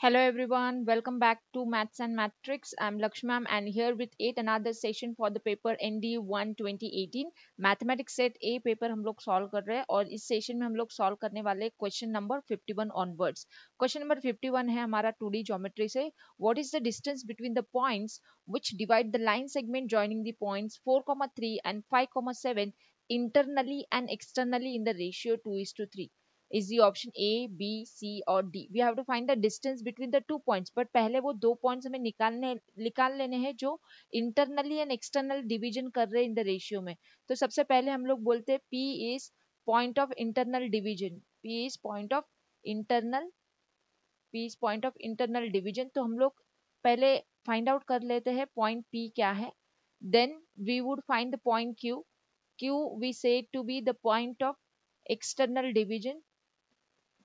Hello everyone, welcome back to Maths and Matrix. I'm Lakshmam and here with yet another session for the paper ND1 2018 mathematics set A paper हम लोग solve कर रहे हैं और इस session में हम लोग सॉल्व करने वाले question number 51 onwards. Question number 51 है हमारा 2D ज्योमेट्री से। What is the distance between the points which divide the line segment joining the points 4,3 and 5,7 internally and externally in the ratio 2:3? Is the option A, B, C or D. We have to find the distance between the 2 points. But पहले वो 2 points हमें निकाल लेने हैं जो internally and external division कर रहे हैं in the ratio में। तो सबसे पहले हम लोग बोलते हैं P is point of internal division. P is point of internal P is point of internal division. तो हम लोग पहले find out कर लेते हैं point P क्या है. Then we would find the point Q. Q we say to be the point of external division.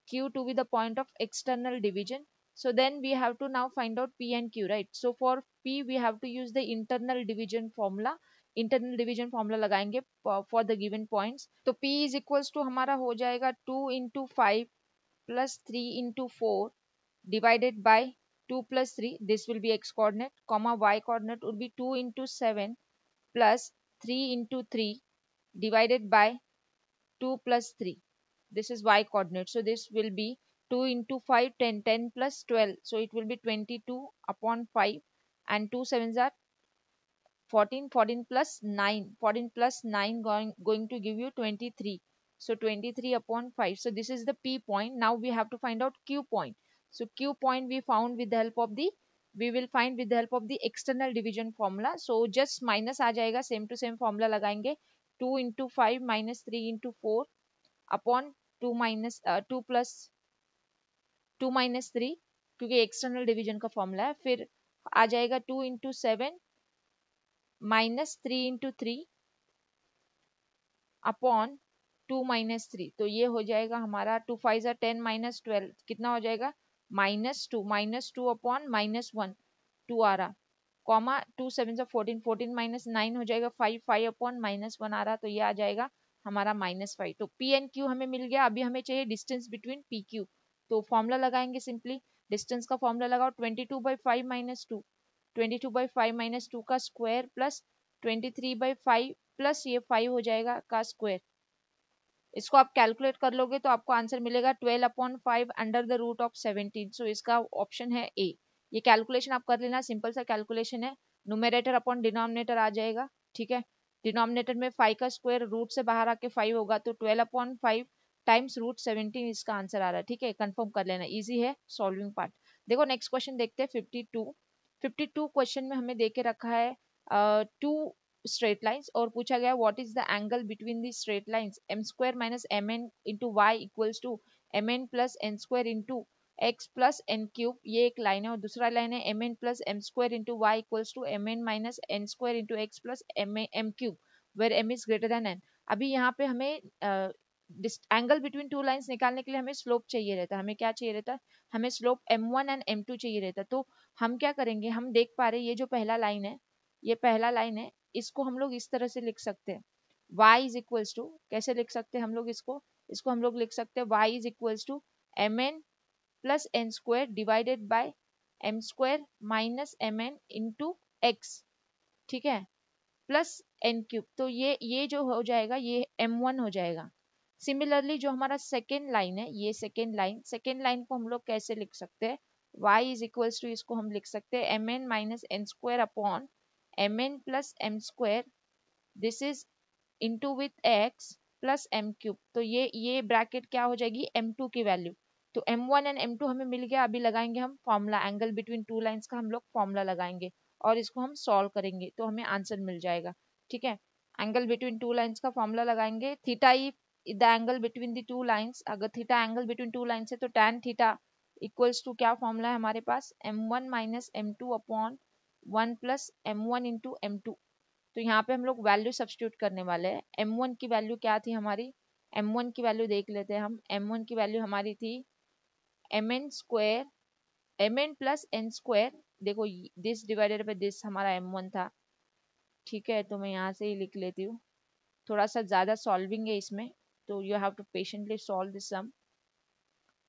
Q to be the point of external division. So then we have to now find out P and Q, right? So for P we have to use the internal division formula. Internal division formula लगाएंगे for the given points. तो P is equals to हमारा हो जाएगा 2 × 5 + 3 × 4 divided by 2 + 3. This will be x coordinate, comma y coordinate would be 2 × 7 plus 3 × 3 divided by 2 + 3. This is y coordinate, so this will be 2 × 5 10 10 plus 12, so it will be 22 upon 5 and 2 sevens are 14 14 plus 9 14 plus 9 going to give you 23, so 23 upon 5. So this is the P point. Now we have to find out Q point. So Q point we found with the help of the we will find with the help of the external division formula. So just minus आ जाएगा, same to same formula लगाएंगे, 2 × 5 minus 3 × 4 upon 2 minus 2 plus 2 minus 3, क्योंकि external division का formula है। फिर आ जाएगा 2 × 7 minus 3 × 3 upon 2 minus 3। तो ये हो जाएगा हमारा 2 5 10 minus 12 कितना हो जाएगा -2 अपॉन -1 2 आ रहा, कॉमा 2 7 14 14 minus 9 हो जाएगा 5 5 अपॉन -1 आ रहा, तो ये आ जाएगा हमारा -5। तो P एंड Q हमें मिल गया। अभी हमें चाहिए डिस्टेंस बिटवीन P Q। तो फॉर्मूला लगाएंगे, सिंपली डिस्टेंस का फॉर्मूला लगाओ 22/5 - 2, 22/5 - 2 का स्क्वायर प्लस 23/5 प्लस ये 5 हो जाएगा का स्क्वायर। इसको आप कैलकुलेट कर लोगे तो आपको आंसर मिलेगा 12/5 अंडर द रूट ऑफ 17। सो इसका ऑप्शन है ए। ये कैलकुलेशन आप कर लेना, सिंपल सा कैलकुलेशन है। न्यूमरेटर अपॉन डिनोमिनेटर आ जाएगा, ठीक है। डिनोमिनेटर में 5 का स्क्वायर रूट से बाहर आके 5 होगा, तो 12/5 टाइम्स रूट 17 इसका आंसर आ रहा है, ठीक है। कंफर्म कर लेना, इजी है सॉल्विंग पार्ट। देखो नेक्स्ट क्वेश्चन देखते हैं 52 क्वेश्चन में हमें देके रखा है टू स्ट्रेट लाइन्स और पूछा गया what is the angle between the straight lines m² - mn into Y equals to mn + n² into x + n³ ये एक लाइन है। और दूसरा लाइन है mn + m² into Y equals to mn - n² into x + m³ where m is greater than n। अभी यहाँ पे हमें एंगल बिटवीन टू लाइन्स निकालने के लिए हमें स्लोप चाहिए रहता है। हमें क्या चाहिए रहता है? हमें स्लोप m1 एंड m2 चाहिए रहता है। तो हम क्या करेंगे, हम देख पा रहे हैं ये जो पहला लाइन है, ये पहला लाइन है, इसको हम लोग इस तरह से लिख सकते हैं, y इज इक्वल्स टू, कैसे लिख सकते हैं हम लोग इसको हम लोग लिख सकते हैं y is equals to mn + n² divided by m² - mn into x, ठीक है, प्लस n³। तो ये जो हो जाएगा ये m1 हो जाएगा। सिमिलरली जो हमारा सेकेंड लाइन है, ये सेकेंड लाइन को हम लोग कैसे लिख सकते हैं, y इज इक्वल्स टू, इसको हम लिख सकते हैं mn - n² upon mn + m², this is into with x plus m³। तो ये ब्रैकेट क्या हो जाएगी, m2 की वैल्यू। तो m1 एंड m2 हमें मिल गया। अभी लगाएंगे हम formula, angle between two lines का हम लोग फॉर्मूला लगाएंगे और इसको हम सॉल्व करेंगे तो हमें आंसर मिल जाएगा, ठीक है। एंगल बिटवीन टू लाइंस का फॉर्मूला लगाएंगे, theta the angle between the two lines, अगर theta angle between two lines है तो tan थीटा इक्वल्स टू क्या फॉर्मूला है हमारे पास, m1 - m2 upon 1 + m1 into m2। तो यहाँ पे हम लोग वैल्यू सब्स्टिट्यूट करने वाले हैं। m1 की वैल्यू क्या थी हमारी, m1 की वैल्यू देख लेते हैं हम। m1 की वैल्यू हमारी थी mn + n², देखो दिस डिवाइडेड बाय दिस हमारा m1 था, ठीक है। तो मैं यहाँ से ही लिख लेती हूँ, थोड़ा सा ज़्यादा सॉल्विंग है इसमें, तो you have to patiently solve this sum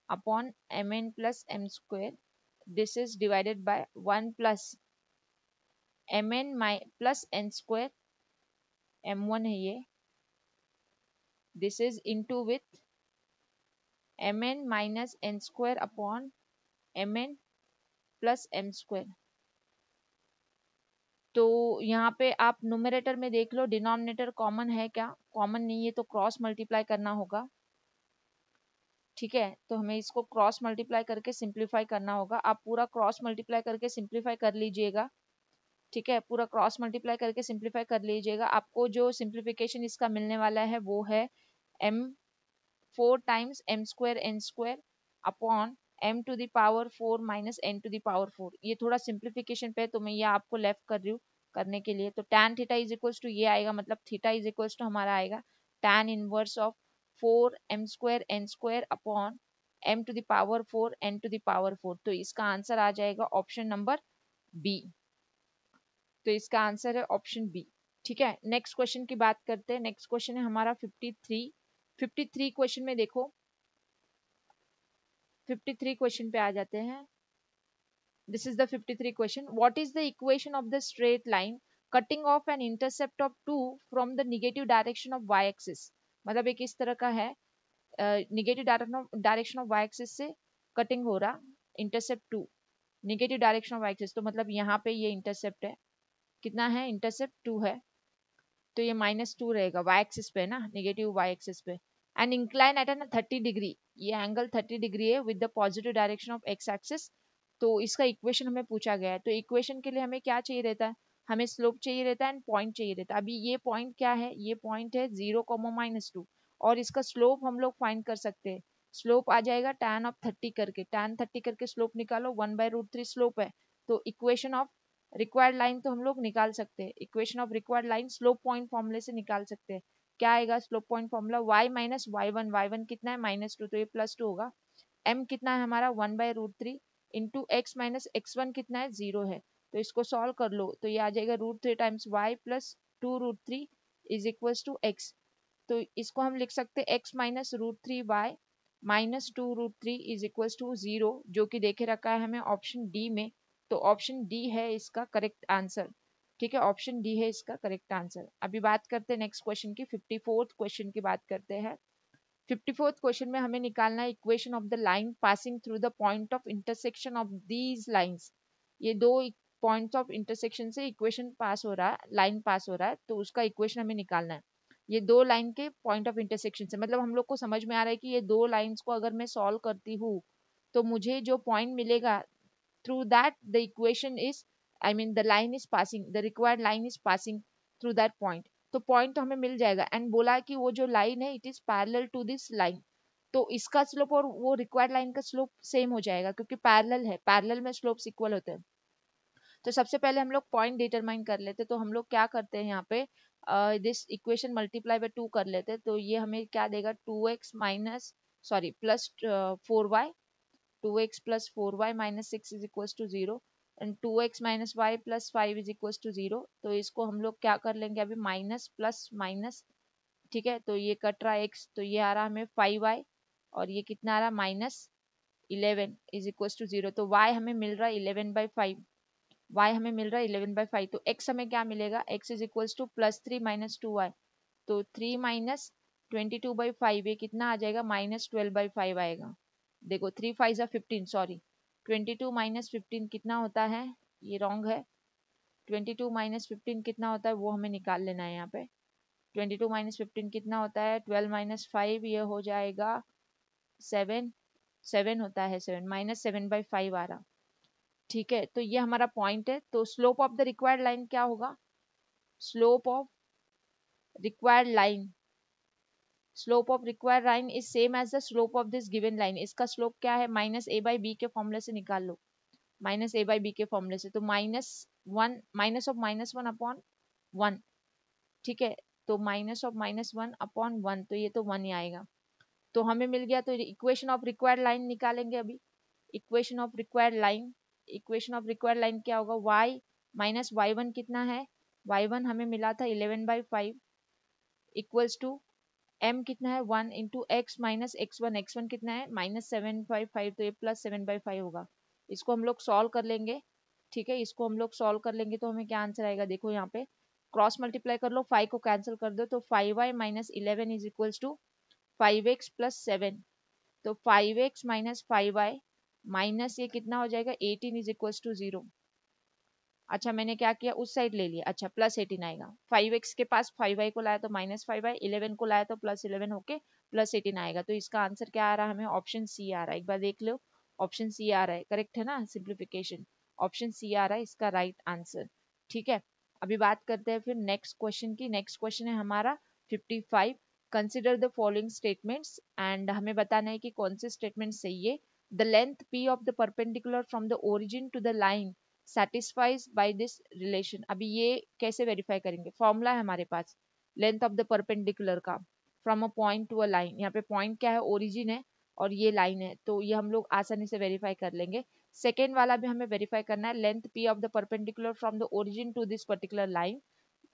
upon mn + m²। This is divided by 1 plus mn plus n square, m1 है ये, this is into with mn minus n square upon mn plus m square. तो यहाँ पे आप numerator में देख लो denominator common है क्या, कॉमन नहीं है तो क्रॉस मल्टीप्लाई करना होगा। ठीक है, तो हमें इसको क्रॉस मल्टीप्लाई करके सिंप्लीफाई करना होगा। आप पूरा क्रॉस मल्टीप्लाई करके सिंप्लीफाई कर लीजिएगा। ठीक है, पूरा क्रॉस मल्टीप्लाई करके सिंप्लीफाई कर लीजिएगा। आपको जो सिंप्लीफिकेशन इसका मिलने वाला है वो है m 4 times m square n square upon m to the power 4 minus n to the power 4। ये थोड़ा सिंप्लीफिकेशन पे तो मैं ये आपको लेफ्ट कर रही हूँ करने के लिए। तो tan theta is equals to ये आएगा, मतलब थीटा इज इक्वल्स टू हमारा आएगा tan inverse of 4 m square n square upon m to the power 4 n to the power 4। तो इसका आंसर आ जाएगा ऑप्शन नंबर बी। तो इसका आंसर है ऑप्शन बी। ठीक है, नेक्स्ट क्वेश्चन की बात करते हैं। नेक्स्ट क्वेश्चन है हमारा 53 क्वेश्चन में देखो, 53 क्वेश्चन पे आ जाते हैं। This is the 53 question. What is the equation of the straight line cutting off an intercept of 2 from the negative direction of y axis. मतलब एक इस तरह का है, negative direction of y axis से कटिंग हो रहा, intercept 2 negative direction of y axis. तो मतलब यहाँ पे ये इंटरसेप्ट है, कितना है, इंटरसेप्ट 2 है, तो ये -2 रहेगा वाई एक्सिस पे ना, नेगेटिव वाई एक्सिस पे। And incline at an 30 degree, ये एंगल 30 डिग्री है with the positive direction of x axis. तो इसका इक्वेशन हमें पूछा गया है। तो इक्वेशन के लिए हमें क्या चाहिए रहता है, हमें स्लोप चाहिए रहता है एंड पॉइंट चाहिए रहता है। अभी ये पॉइंट क्या है, ये पॉइंट है 0, -2 और इसका स्लोप हम लोग फाइंड कर सकते हैं। स्लोप आ जाएगा tan ऑफ 30 करके, tan 30 करके स्लोप निकालो, 1/√3 स्लोप है। तो इक्वेशन ऑफ रिक्वायर्ड लाइन तो हम लोग निकाल सकते हैं, equation of required line slope point फॉर्मूले से निकाल सकते हैं। क्या आएगा slope point formula, y minus y1, y1 कितना है -2 तो ये +2 होगा। m कितना है हमारा 1/√3 इंटू x माइनस x1 कितना है 0 है। तो इसको सॉल्व कर लो तो ये आ जाएगा √3 times y plus 2√3 is equals to x। तो इसको हम लिख सकते हैं x minus √3y minus 2√3 is equals to 0, जो कि देखे रखा है हमें ऑप्शन डी में। तो ऑप्शन डी है इसका करेक्ट आंसर। ठीक है, ऑप्शन डी है इसका करेक्ट आंसर। अभी बात करते हैं नेक्स्ट क्वेश्चन की, 54th क्वेश्चन की बात करते हैं। 54th क्वेश्चन में हमें निकालना है equation of the line passing through the point of intersection of these lines. ये दो पॉइंट्स ऑफ इंटरसेक्शन से इक्वेशन पास हो रहा है, लाइन पास हो रहा है, तो उसका इक्वेशन हमें निकालना है। ये दो लाइन के पॉइंट ऑफ इंटरसेक्शन से, मतलब हम लोग को समझ में आ रहा है कि ये दो लाइंस को अगर मैं सॉल्व करती हूँ तो मुझे जो पॉइंट मिलेगा through that the equation is, I mean the line is passing, the required line is passing through that point। तो पॉइंट तो हमें मिल जाएगा एंड बोला कि वो जो लाइन है it is parallel to this line. तो इसका स्लोप और वो रिक्वायर्ड लाइन का स्लोप सेम हो जाएगा क्योंकि पैरेलल है, पैरेलल में स्लोप्स इक्वल होते हैं। तो सबसे पहले हम लोग पॉइंट डिटरमाइन कर लेते। तो हम लोग क्या करते हैं यहाँ पे, दिस इक्वेशन मल्टीप्लाई बाय 2 कर लेते हैं। तो ये हमें क्या देगा 2x minus sorry plus 4y, 2x plus 4y minus 6 is equals to 0 and 2x minus y plus 5 is equals to 0। तो इसको हम लोग क्या कर लेंगे अभी, माइनस प्लस माइनस। ठीक है, तो ये कट रहा है x, तो ये आ रहा हमें 5y और ये कितना आ रहा -11 इज इक्वल्स टू 0। तो y हमें मिल रहा है 11/5, y हमें मिल रहा है 11/5। तो x हमें क्या मिलेगा, x is equals to +3 minus 2y। तो 3 माइनस 22/5 ये कितना आ जाएगा -12/5 आएगा। देखो 3 5 जा 15, सॉरी 22 माइनस 15 कितना होता है, ये रॉन्ग है। 22 माइनस 15 कितना होता है वो हमें निकाल लेना है यहाँ पे। 22 माइनस 15 कितना होता है, 12 माइनस 5 ये हो जाएगा 7, 7 होता है, 7 -7/5 आ रहा। ठीक है, तो ये हमारा पॉइंट है। तो slope of the required line क्या होगा, slope of required line, slope of required line is same as the slope of this given line. इसका स्लोप क्या है, -a/b के फॉर्मूले से निकाल लो, -a/b के फॉर्मूले से। तो -1 माइनस ऑफ -1 अपॉन 1। ठीक है, तो माइनस ऑफ -1 अपॉन 1, तो ये तो 1 ही आएगा। तो हमें मिल गया। तो इक्वेशन ऑफ रिक्वायर्ड लाइन निकालेंगे अभी। Equation of required line, equation of required line क्या होगा, y माइनस y1 कितना है, y1 हमें मिला था 11/5 इक्वल्स टू m कितना है 1 into x minus x1, x1 कितना है -7/5, तो ये +7/5 होगा। इसको हम लोग सॉल्व कर लेंगे, ठीक है, इसको हम लोग सॉल्व कर लेंगे तो हमें क्या आंसर आएगा, देखो यहाँ पे क्रॉस मल्टीप्लाई कर लो, 5 को कैंसिल कर दो तो 5y minus 11 is equals to 5x plus 7। तो 5x माइनस 5y माइनस ये कितना हो जाएगा 18 इज इक्वल्स टू 0। अच्छा मैंने क्या किया, उस साइड ले लिया, अच्छा प्लस 18 आएगा, 5x के पास 5y को लाया तो माइनस 5y, 11 को लाया तो प्लस 11 होके प्लस 18 आएगा। तो इसका आंसर क्या आ रहा है हमें, ऑप्शन सी आ रहा है, एक बार देख लो, ऑप्शन सी आ रहा है, करेक्ट है ना, सिंप्लीफिकेशन ऑप्शन सी आ रहा है इसका राइट आंसर। ठीक है, अभी बात करते हैं फिर नेक्स्ट क्वेश्चन की। नेक्स्ट क्वेश्चन है हमारा 55, consider the following statements, and हमें बताना है कि कौन से स्टेटमेंट सही है। The length p of the perpendicular from the origin to the line satisfies by this relation। अभी ये कैसे वेरीफाई करेंगे, फॉर्मूला है हमारे पास लेंथ ऑफ द परपेंडिकुलर का from a point to a line, यहाँ पे पॉइंट क्या है, ओरिजिन है और ये लाइन है, तो ये हम लोग आसानी से वेरीफाई कर लेंगे। सेकेंड वाला भी हमें वेरीफाई करना है, length p of the perpendicular from the origin to this particular line,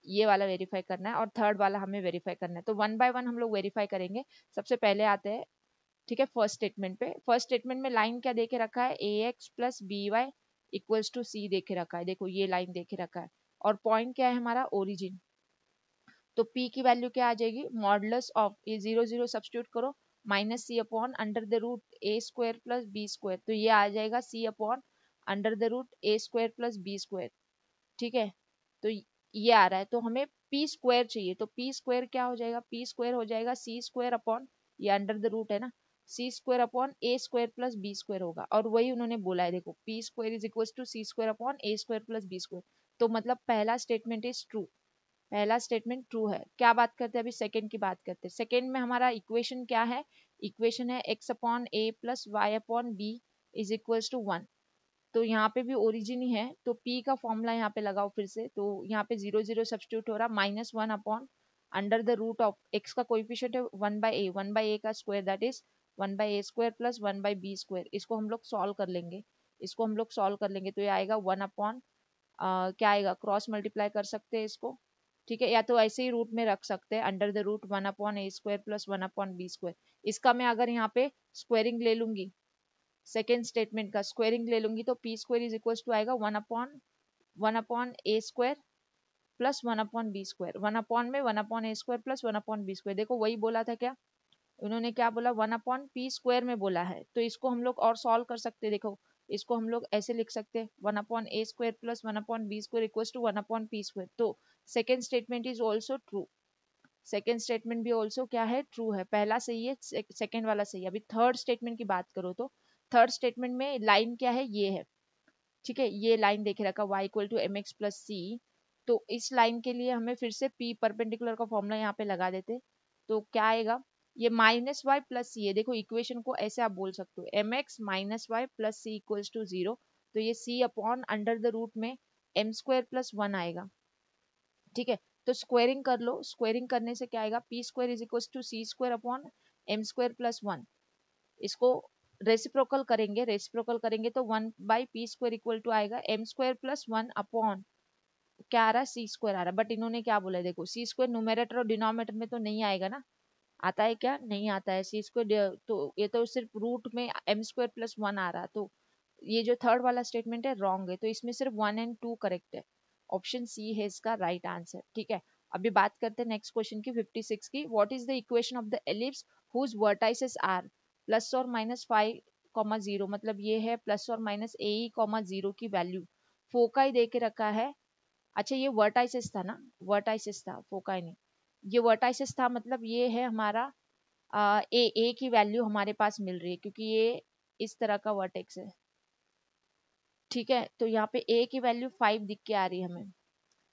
ये वाला वेरीफाई करना है, और थर्ड वाला हमें वेरीफाई करना है। तो वन बाय वन हम लोग वेरीफाई करेंगे। सबसे पहले आते हैं, ठीक है, फर्स्ट स्टेटमेंट पे। फर्स्ट स्टेटमेंट में लाइन क्या देके रखा है, ax plus b y equals to c देके रखा है, देखो ये लाइन देके रखा है, और पॉइंट क्या है हमारा, ओरिजिन। तो p की वैल्यू क्या आ जाएगी, मॉडुलस ऑफ ये 0 0 सब्स्टिट्यूट करो, minus c upon under the root a square plus b square, तो ये आ जाएगा c upon under the root a square plus b square. ठीक है, तो ये आ रहा है, तो हमें पी स्क्वायर चाहिए, तो पी स्क्वायर क्या हो जाएगा, पी स्क्वायर हो जाएगा सी स्क्वायर अपॉन, ये अंडर द रूट है ना, c square upon a square plus b square होगा, और वही उन्होंने बोला है, देखो p square is equal to c square upon a square plus b square. तो मतलब पहला स्टेटमेंट इज ट्रू, पहला स्टेटमेंट ट्रू है। क्या बात करते हैं अभी, सेकंड की बात करते हैं। सेकंड में हमारा इक्वेशन क्या है, इक्वेशन है x upon a plus y upon b is equal to 1। तो यहाँ पे भी ओरिजिन ही है, तो p का फॉर्मूला यहाँ पे लगाओ फिर से, तो यहाँ पे 0 0 सब्स्टिट्यूट हो रहा, minus 1 upon under the root of x का कोएफिशिएंट है 1/a, 1/a का square that is 1/a square plus 1/b square. इसको हम लोग सॉल्व कर लेंगे, इसको हम लोग सॉल्व कर लेंगे, तो ये आएगा 1 अपॉन क्या आएगा, क्रॉस मल्टीप्लाई कर सकते हैं इसको, ठीक है, या तो ऐसे ही रूट में रख सकते हैं, under the root 1 upon a square plus 1 upon b square. इसका मैं अगर यहाँ पे स्क्वायरिंग ले लूंगी, सेकेंड स्टेटमेंट का स्क्वायरिंग ले लूंगी, तो p square is equal to आएगा 1 upon a square plus 1 upon b square, 1 upon में 1 upon a square plus 1 upon b square. देखो वही बोला था क्या, उन्होंने क्या बोला, 1 अपॉन पी स्क्वायर में बोला है, तो इसको हम लोग और सॉल्व कर सकते हैं। देखो इसको हम लोग ऐसे लिख सकते हैं, 1 upon a square plus 1 upon b square equal to 1 upon p square. तो second statement is also true, second statement भी ऑल्सो क्या है, ट्रू है, पहला सही है, सेकेंड वाला सही है। अभी थर्ड स्टेटमेंट की बात करो, तो थर्ड स्टेटमेंट में लाइन क्या है, ये है, ठीक है, ये लाइन देखे रखा y equal to m x plus c. तो इस लाइन के लिए हमें फिर से p परपेंडिकुलर का फॉर्मूला यहाँ पे लगा देते, तो क्या आएगा, ये माइनस वाई प्लस सी है, देखो इक्वेशन को ऐसे आप बोल सकते हो, m x minus y plus c equals to 0। तो ये c upon under the root में एम स्क्वायर प्लस 1 आएगा, ठीक है। तो स्क्वायरिंग कर लो, स्क्वायरिंग करने से क्या आएगा, p square is equal to c square upon m square plus 1। इसको रेसिप्रोकल करेंगे, रेसिप्रोकल करेंगे तो 1/p स्क्वायर इक्वल टू आएगा एम स्क्वायर प्लस 1 अपॉन क्या आ रहा है, सी स्क्वायर आ रहा है। बट इन्होंने क्या बोला है, देखो सी स्क्वायर न्यूमेरेटर और डिनोमिनेटर में तो नहीं आएगा ना, आता है क्या, नहीं आता है सी स्क्वायर, तो ये तो सिर्फ रूट में एम स्क्वायर प्लस 1 आ रहा, तो ये जो थर्ड वाला स्टेटमेंट है रॉन्ग है, तो इसमें सिर्फ 1 एंड 2 करेक्ट है, ऑप्शन सी है इसका राइट आंसर। ठीक है, अभी बात करते हैं नेक्स्ट क्वेश्चन की 56 की। What is the equation of the ellipse whose vertices are plus और माइनस 5,0, मतलब ये है प्लस और माइनस a,0 की वैल्यू, फोकाई दे के रखा है। अच्छा ये वर्टाइसेस था ना, वर्टाइसेस था, फोकाई नहीं, ये वर्टाइसेस था, मतलब ये है हमारा ए की वैल्यू हमारे पास मिल रही है, क्योंकि ये इस तरह का वर्टेक्स है, ठीक है। तो यहाँ पे a की वैल्यू 5 दिख के आ रही है हमें,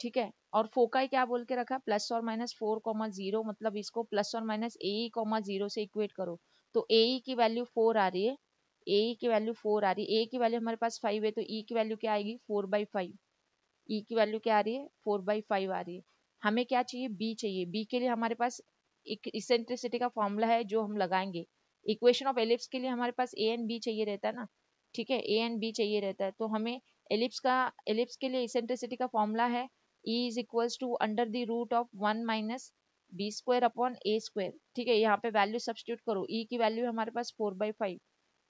ठीक है। और फोकाई क्या बोल के रखा, प्लस और माइनस 4,0, मतलब इसको प्लस और माइनस a,0 से इक्वेट करो, तो a की वैल्यू 4 आ रही है, a की वैल्यू 4 आ रही है, a की वैल्यू हमारे पास 5 है, तो e की वैल्यू क्या आएगी, 4/5, e की वैल्यू क्या आ रही है, 4/5 आ रही है। हमें क्या चाहिए, b चाहिए, b के लिए हमारे पास एक इसेंट्रिसिटी का फॉर्मूला है जो हम लगाएंगे, इक्वेशन ऑफ एलिप्स के लिए हमारे पास a एंड b चाहिए रहता है ना, ठीक है, a एंड b चाहिए रहता है, तो हमें एलिप्स के लिए इसेंट्रिसिटी का फॉर्मूला है e is equals to under the root of 1 minus b square upon a square, ठीक है। यहाँ पे वैल्यू सब्स्टिट्यूट करो, e की वैल्यू हमारे पास 4/5,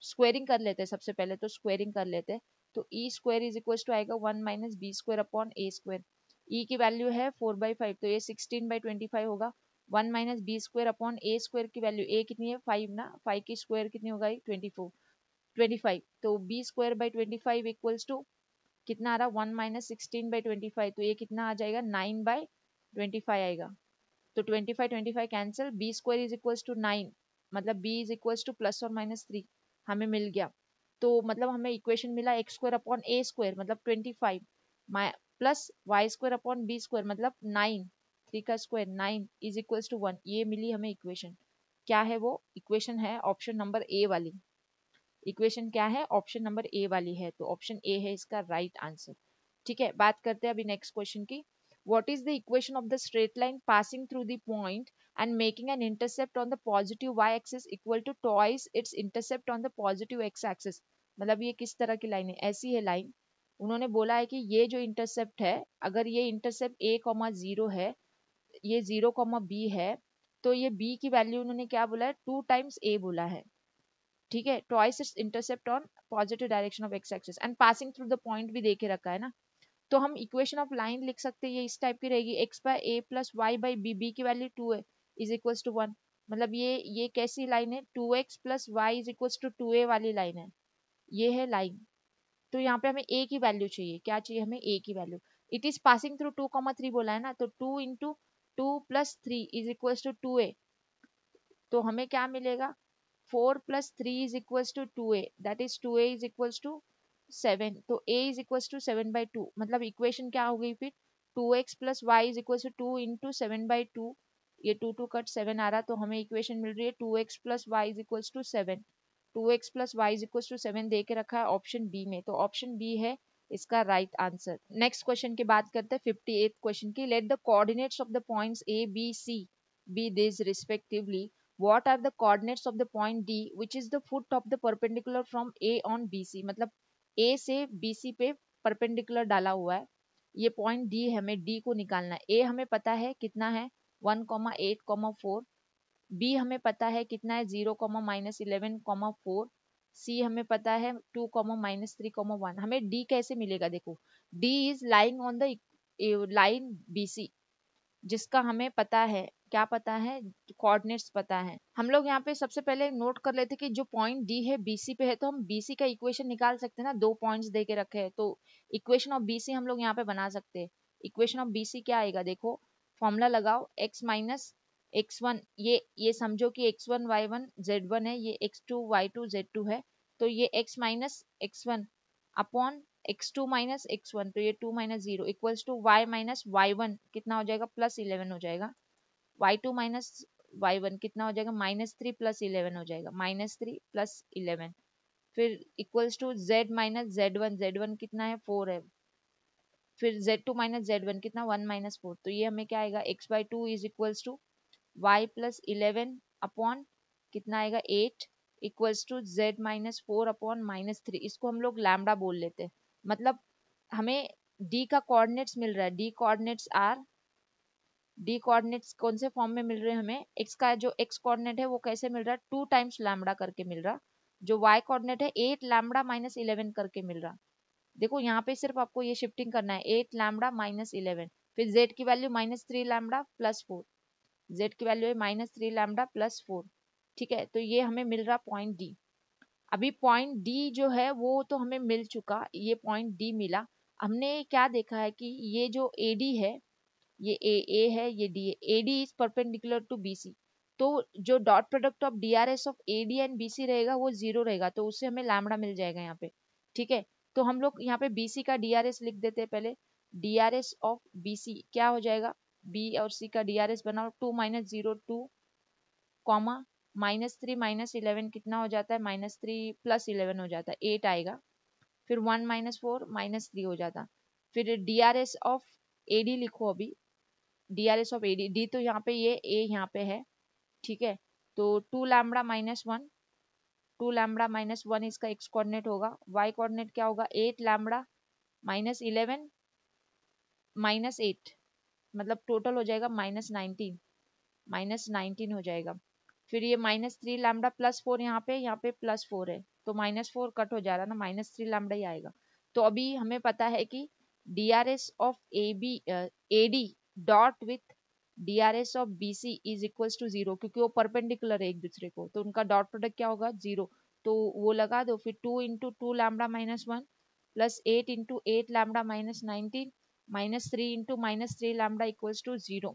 स्क्वेयरिंग कर लेते हैं सबसे पहले, तो स्क्वेयरिंग कर लेते हैं। तो ई स्क्वेयर इज इक्वल टू आएगा 1 माइनस बी स्क्वेयर अपॉन ए स्क्वेयर। ई की वैल्यू है 4/5, तो ये 16/25 होगा। 1 माइनस बी स्क्वेयर अपॉन ए स्क्वेयर की वैल्यू, ए कितनी है 5 ना, 5 की स्क्वेयर कितनी होगा 25, तो b square by 25 equals to कितना आ रहा 1 माइनस 16/25, तो ये कितना आ जाएगा 9/25 आएगा। तो 25 cancel, b square is equals to 9, मतलब b is equals to plus और माइनस 3 हमें मिल गया। तो मतलब हमें इक्वेशन मिला x square upon a square मतलब 25 plus y square upon b square मतलब 9, 3 का स्क्वायर 9 इज इक्वल्स टू 1। ये मिली हमें इक्वेशन। क्या है वो इक्वेशन? है ऑप्शन नंबर ए वाली। इक्वेशन क्या है? ऑप्शन नंबर ए वाली है, तो ऑप्शन ए है इसका राइट आंसर। ठीक है, बात करते हैं अभी नेक्स्ट क्वेश्चन की। What is the equation of the straight line passing through the point and making an intercept on the positive y-axis equal to twice its intercept on the positive x-axis? मतलब ये किस तरह की line है? ऐसी है line, उन्होंने बोला है कि ये जो इंटरसेप्ट है, अगर ये इंटरसेप्ट a,0 है, ये 0,b है, तो ये b की वैल्यू उन्होंने क्या बोला है 2 टाइम्स a बोला है। ठीक है, twice its intercept on positive direction of x axis and passing through the point भी देके रखा है ना। तो हम इक्वेशन ऑफ लाइन लिख सकते हैं, ये इस टाइप की रहेगी, x by a plus y by b, b की वैल्यू 2 है इज इक्वल्स टू 1। मतलब ये कैसी लाइन है? 2x plus y is equals to 2a वाली लाइन है, ये है लाइन। तो यहाँ पे हमें a की वैल्यू चाहिए, क्या चाहिए हमें? a की value. It is passing through 2,3 बोला है ना, तो 2 into 2 plus 3 is equals to 2a, तो हमें क्या मिलेगा 4 plus 3 is equals to 2a, that is 2a is equals to 7, तो a इज इक्वल्स टू 7/2। मतलब इक्वेशन क्या हो गई फिर 2x plus y is equals to 2 into 7/2, ये 2 कट 7 आ रहा, तो हमें इक्वेशन मिल रही है 2x plus y is equals to 7। 2x plus y is equals to 7 दे के रखा है ऑप्शन बी में, तो ऑप्शन बी है इसका राइट आंसर। नेक्स्ट क्वेश्चन की बात करते हैं 58th क्वेश्चन की। Let the coordinates of the points A B C be this respectively. What are the coordinates of the point D which is the foot of the perpendicular from A on BC? मतलब A से BC पे perpendicular डाला हुआ है, ये point D है, हमें D को निकालना है। A हमें पता है कितना है 1,8,4, B हमें पता है कितना है 0, -11,4, C हमें पता है 2, -3,1। हमें D कैसे मिलेगा? देखो D is lying on the line BC, जिसका हमें पता है, क्या पता है? कोऑर्डिनेट्स पता है। हम लोग यहाँ पे सबसे पहले नोट कर लेते कि जो पॉइंट डी है बीसी पे है, तो हम बीसी का इक्वेशन निकाल सकते हैं ना, 2 पॉइंट्स दे के रखे हैं, तो इक्वेशन ऑफ बीसी हम लोग यहाँ पे बना सकते हैं। इक्वेशन ऑफ बीसी क्या आएगा? देखो फॉर्मूला लगाओ, x माइनस x1, ये समझो कि x1 y1 z1 है, ये x2 y2 z2 है, तो ये x minus x1 upon x2 minus x1, तो ये 2 minus 0 equals to y minus y1 कितना हो जाएगा +11 हो जाएगा, y2 माइनस y1 कितना हो जाएगा -3 + 11 हो जाएगा, -3 + 11, फिर equals to z minus z1, z1 कितना है 4 है, फिर z2 माइनस z1 कितना 1 माइनस 4, तो ये हमें क्या आएगा x/2 is equals to y + 11 upon कितना आएगा 8 equals to z minus 4 upon -3, इसको हम लोग लैम्डा बोल लेते हैं। मतलब हमें d का कोऑर्डिनेट्स मिल रहा है, डी कोऑर्डिनेट्स कौन से फॉर्म में मिल रहे हैं हमें? x का जो x कोऑर्डिनेट है वो कैसे मिल रहा है 2 टाइम्स लैम्डा करके मिल रहा, जो y कोऑर्डिनेट है 8 लैम्डा माइनस 11 करके मिल रहा। देखो यहाँ पे सिर्फ आपको ये शिफ्टिंग करना है 8 लैम्डा माइनस 11, फिर z की वैल्यू -3 लैम्डा प्लस 4, z की वैल्यू है -3 लैम्डा प्लस 4। ठीक है, तो ये हमें मिल रहा पॉइंट डी। अभी पॉइंट डी जो है वो तो हमें मिल चुका, ये पॉइंट डी मिला। हमने क्या देखा है कि ये जो एडी है, ये ए है, ये डी है, AD is perpendicular to BC, तो जो dot product of DRs of AD and BC रहेगा वो 0 रहेगा, तो उससे हमें लैम्डा मिल जाएगा यहाँ पे। ठीक है, तो हम लोग यहाँ पे बीसी का डीआरएस लिख देते हैं पहले। डीआरएस ऑफ बीसी क्या हो जाएगा? बी और सी का डीआरएस बनाओ, 2 - 0 2 कॉमा -3 - 11 कितना हो जाता है? -3 + 11 हो जाता है 8 आएगा, फिर 1 - 4 -3 हो जाता, फिर डीआरएस ऑफ एडी लिखो अभी, डीआरएस ऑफ एडी, डी तो यहाँ पे ये ए यहाँ पे है। ठीक है, तो 2 लैम्डा -1, 2 लैम्डा -1 इसका एक्स कोऑर्डिनेट होगा, वाई कोऑर्डिनेट क्या होगा 8 लैम्डा -11 -8, मतलब टोटल हो जाएगा -19, -19 हो जाएगा, फिर ये -3 लैम्डा +4 यहाँ पे +4 है, तो -4 कट हो जा रहा ना, -3 लैम्डा ही आएगा। तो अभी हमें पता है कि DRS of AD dot with DRS of BC is equals to 0, क्योंकि वो परपेंडिकुलर है एक दूसरे को, तो उनका डॉट प्रोडक्ट क्या होगा 0। तो वो लगा दो, फिर 2 into 2 lambda -1 plus 8 into 8 lambda -19 -3 into -3 lambda equals to 0।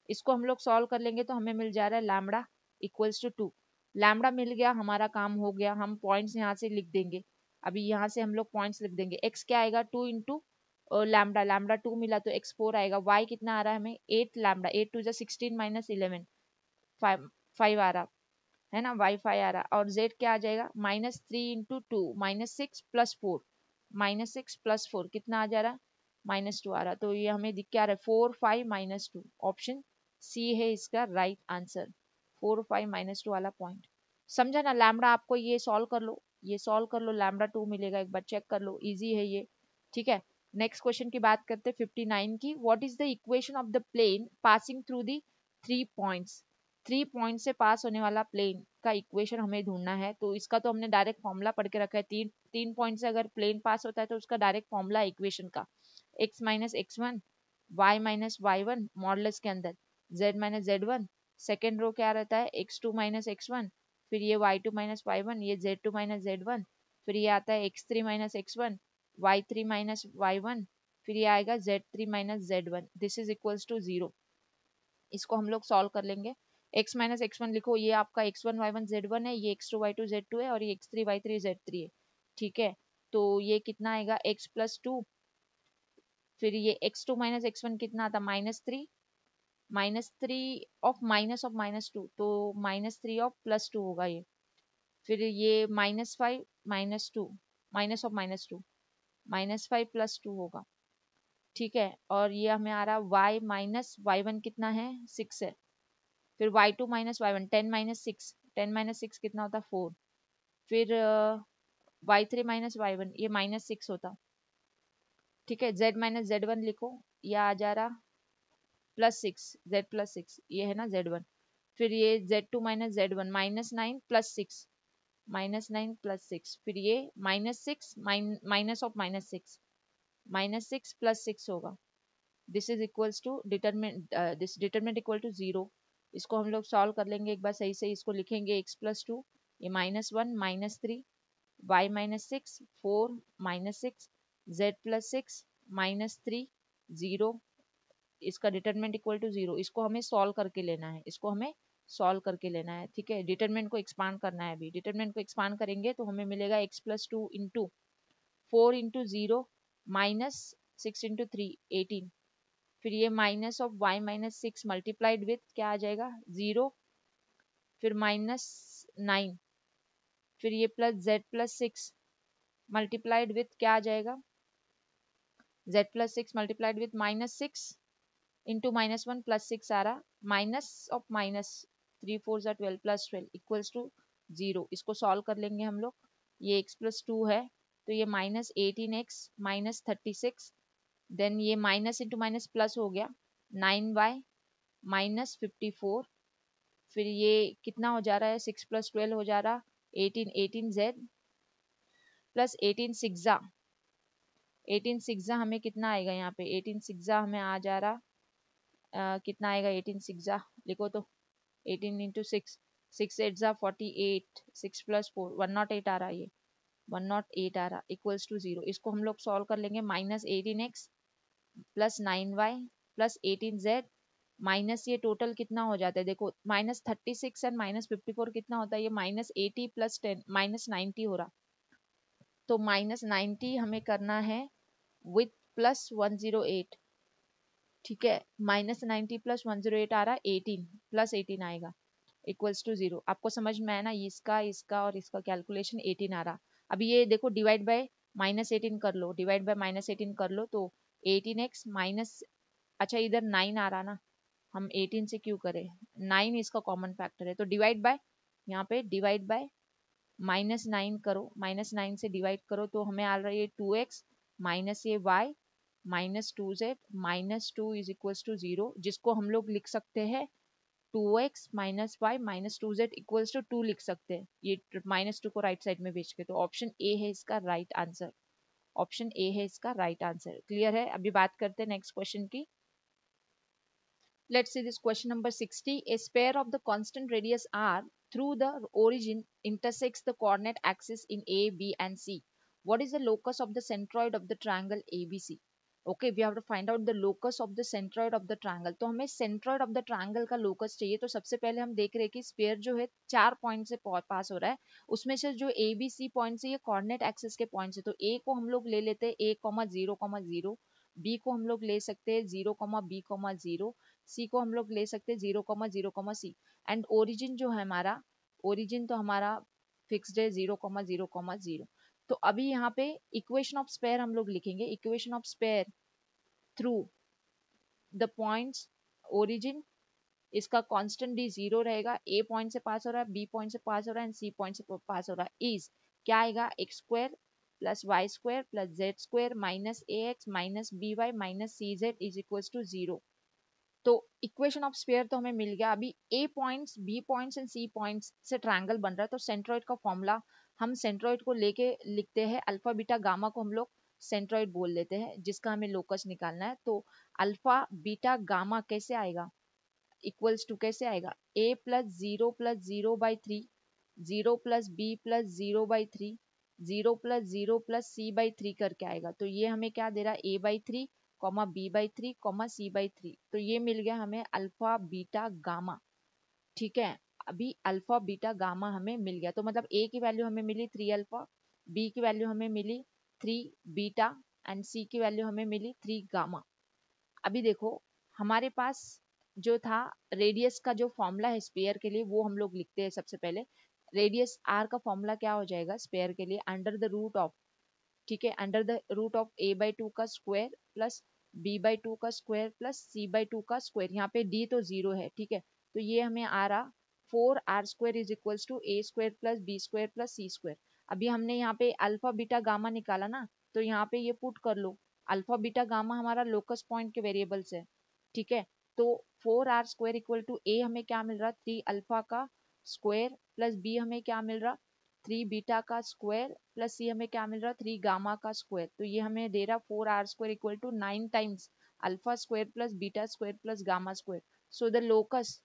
इसको हम लोग सॉल्व कर लेंगे तो हमें मिल जा रहा है लैम्डा इक्वल्स टू 2। लैम्डा मिल गया, हमारा काम हो गया। हम पॉइंट्स यहाँ से लिख देंगे, अभी यहाँ से हम लोग पॉइंट्स लिख देंगे। x क्या आएगा 2 इंटू लैम्डा, लैम्डा 2 मिला तो x 4 आएगा। y कितना आ रहा है हमें 8 लैम्डा, 8 टू 16 -11 5 आ रहा है ना, y 5 आ रहा। और z क्या आ जाएगा -3 इंटू 2 -6 प्लस 4 -6 प्लस 4 कितना आ जा रहा -2 आ रहा। तो ये हमें दिख क्या रहा है 4 5 -2। ऑप्शन सी है इसका राइट आंसर, 4 5 -2 वाला पॉइंट। समझा ना, लैम्डा आपको ये सॉल्व कर लो, ये सॉल्व कर लो, लैम्डा 2 मिलेगा, एक बार चेक कर लो, इजी है ये। ठीक है, नेक्स्ट क्वेश्चन की बात करते हैं 59 की। What is the equation of the plane passing through the 3 points. 3 point से पास होने वाला प्लेन का इक्वेशन हमें ढूंढना है। तो इसका तो हमने डायरेक्ट फॉर्मूला पढ़ के रखा है, तीन पॉइंट से अगर प्लेन पास होता है तो उसका डायरेक्ट फॉर्मूला इक्वेशन का x minus x1 y minus y1 models के अंदर z minus z1। Second row क्या रहता है x2 माइनस x1, फिर ये y2 माइनस y1, ये z2 माइनस z1, फिर ये आता है x3 minus x1 y3 minus y1, फिर ये आएगा z3 minus z1। This is equals to 0। इसको हम लोग सॉल्व कर लेंगे। x माइनस x1 लिखो, ये आपका x1 y1 z1 है, ये x2 y2 z2 है, और ये x3 y3 z3 है। ठीक है, तो ये कितना आएगा x प्लस 2, फिर ये x2 माइनस x1 कितना आता -3, -3 ऑफ -2, तो -3 ऑफ +2 होगा ये। फिर ये -5 -2 माइनस ऑफ -2 -5 +2 होगा। ठीक है, और ये हमें आ रहा y माइनस y1 कितना है 6 है। फिर y2 minus y1 10 minus 6, 10 minus 6 कितना होता 4। फिर y3 माइनस y1 ये -6 होता। ठीक है, z माइनस z1 लिखो, ये आ जा रहा +6, z +6 ये है ना z1। फिर ये z2 माइनस z1 -9 +6 -9 +6, फिर ये -6 माइनस ऑफ -6 -6 +6 होगा। This is equals to determinant, this determinant equal to 0। इसको हम लोग सॉल्व कर लेंगे एक बार सही से। इसको लिखेंगे x प्लस 2, ये -1 -3 y माइनस 6 4 -6 z प्लस 6 -3 0। इसका डिटरमिनेंट इक्वल टू 0। इसको हमें सॉल्व करके लेना है, इसको हमें सॉल्व करके लेना है। ठीक है, डिटरमिनेंट को एक्सपांड करना है। अभी डिटरमिनेंट को एक्सपांड करेंगे तो हमें मिलेगा x plus 2 into 4 into 0 minus 6 into 3 18। फिर ये minus of y minus 6 multiplied with क्या आ जाएगा 0, फिर -9, फिर ये plus z plus 6 multiplied with क्या आ जाएगा z plus 6 multiplied with -6 into -1 +6 आ रहा, minus of minus 3 4 12 plus 12 equals to 0। इसको सॉल्व कर लेंगे हम लोग। ये x प्लस 2 है तो ये -18x -36, देन ये माइनस इंटू माइनस प्लस हो गया 9y -54, फिर ये कितना हो जा रहा है 6 + 12 हो जा रहा 18z प्लस 18 सिक्सा हमें कितना आएगा यहाँ पे 18 सिक्सा हमें आ जा रहा कितना आएगा 18 सिक्सा लिखो तो 18 इंटू 6 6 8 48 6 + 4 108 आ रहा है, ये 108 आ रहा इक्वल्स टू 0। इसको हम लोग सॉल्व कर लेंगे। -18x plus 9y plus 18z minus ये टोटल कितना हो जाता है देखो -36 एंड -54 कितना होता है ये -80 प्लस 10 -90 हो रहा। तो -90 हमें करना है विथ प्लस 108। ठीक है, -90 प्लस 108 आ रहा 18 प्लस 18 आएगा इक्वल्स टू 0। आपको समझ में आया ना, इसका इसका और इसका कैलकुलेशन 18 आ रहा। अभी ये देखो डिवाइड बाय -18 कर लो, डिवाइड बाय -18 कर लो तो 18x माइनस, अच्छा इधर 9 आ रहा ना, हम 18 से क्यों करें 9 इसका कॉमन फैक्टर है तो डिवाइड बाय, यहाँ पे डिवाइड बाय -9 करो, -9 से डिवाइड करो तो हमें आ रहा है 2x माइनस ये y -2z -2 is equals to 0, जिसको हम लोग लिख सकते हैं 2x minus y minus 2z equals to 2 लिख सकते हैं, ये -2 को राइट साइड में भेज के। तो ऑप्शन ए है इसका राइट आंसर, ऑप्शन ए है इसका राइट आंसर। क्लियर है? अभी बात करते हैं नेक्स्ट क्वेश्चन की। Let's see this question number 60. A sphere of the constant radius r through the origin intersects the coordinate axis in A, B and C. What is the locus of the centroid of the triangle ABC? Okay, we have to find out the locus of the centroid of the triangle. तो हमें centroid of the triangle का locus चाहिए। तो सबसे पहले हम देख रहे हैं कि sphere जो है 4 पॉइंट से पास हो रहा है, उसमें से जो ABC पॉइंट से ये coordinate axis के पॉइंट से, तो A को हम लोग ले लेते हैं a, 0, B को हम लोग ले सकते हैं 0, B, 0, C को हम लोग ले सकते हैं 0, 0, C एंड ओरिजिन जो है हमारा, ओरिजिन तो हमारा फिक्स्ड है 0, 0, 0। तो अभी यहाँ पे इक्वेशन ऑफ स्पेयर हम लोग लिखेंगे, equation of sphere through the points origin, इसका कांस्टेंट डी 0 रहेगा, ए पॉइंट से पास हो रहा है, बी पॉइंट से पास हो रहा है एंड सी पॉइंट से पास हो रहा है, इज क्या आएगा x square plus y square plus z square minus a x minus b y minus c z is equal to 0। तो इक्वेशन ऑफ स्फीयर तो हमें मिल गया। अभी a points, b points and c points से triangle बन रहा है, तो सेंट्रोइड का फॉर्मूला हम सेंट्रोइड को लेके लिखते हैं, अल्फा बीटा गामा को हम लोग सेंट्रोइड बोल लेते हैं, जिसका हमें लोकस निकालना है। तो अल्फा बीटा गामा कैसे आएगा, इक्वल्स टू कैसे आएगा, a plus zero by three, 0 plus b plus 0/3, 0 plus 0 plus c by 3 करके आएगा। तो ये हमें क्या दे रहा है, a/3 comma b/3 comma c/3। तो ये मिल गया हमें अल्फा बीटा गामा। ठीक है, अभी अल्फा बीटा गामा हमें मिल गया। तो मतलब a की वैल्यू हमें मिली 3 अल्फा, b की वैल्यू हमें मिली 3 बीटा एंड c की वैल्यू हमें मिली 3 गामा। अभी देखो हमारे पास जो था रेडियस का जो फॉर्मूला है स्पेयर के लिए, वो हम लोग लिखते हैं। सबसे पहले रेडियस आर का फॉर्मूला क्या हो जाएगा स्पेयर के लिए, अंडर द रूट ऑफ, ठीक है, under the root of a/2 का स्क्वायर प्लस b/2 का स्क्वायर प्लस c/2 का स्क्वायर। यहाँ पे d तो 0 है, ठीक है, तो ये हमें आ रहा 4r² is equals to a² plus b² plus c²। अभी हमने यहाँ पे अल्फा बीटा गामा निकाला ना, तो यहाँ पे ये पुट कर लो, अल्फा बीटा गामा हमारा लोकस पॉइंट के वेरिएबल्स है। ठीक है, तो 4r² इक्वल टू a हमें क्या मिल रहा, 3 अल्फा का स्क्वायर प्लस b हमें क्या मिल रहा 3 बीटा का स्क्वायर प्लस सी हमें क्या मिल रहा 3 गामा का स्क्वायर। तो ये हमें दे रहा 4r² equal to 9 times alpha square plus beta square plus gamma square. So the locus,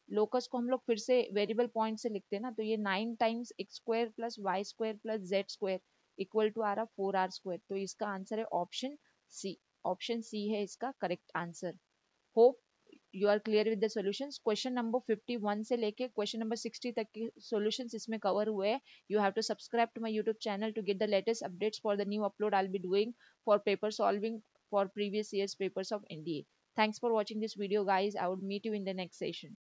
locus को हम लोग फिर से वेरिएबल पॉइंट से लिखते हैं ना, तो ये 9 times x square plus y square plus z square equal to आ रहा 4r²। तो इसका आंसर है ऑप्शन सी, ऑप्शन सी है इसका correct answer. Hope you are clear with the solutions. Question number 51 से लेके क्वेश्चन नंबर 60 तक के सॉल्यूशंस इसमें कवर हुए हैं। You have to subscribe to my YouTube channel to get the latest updates for the new upload I will be doing for paper solving for previous years papers of NDA. Thanks for watching this video guys. I would meet you in the next session.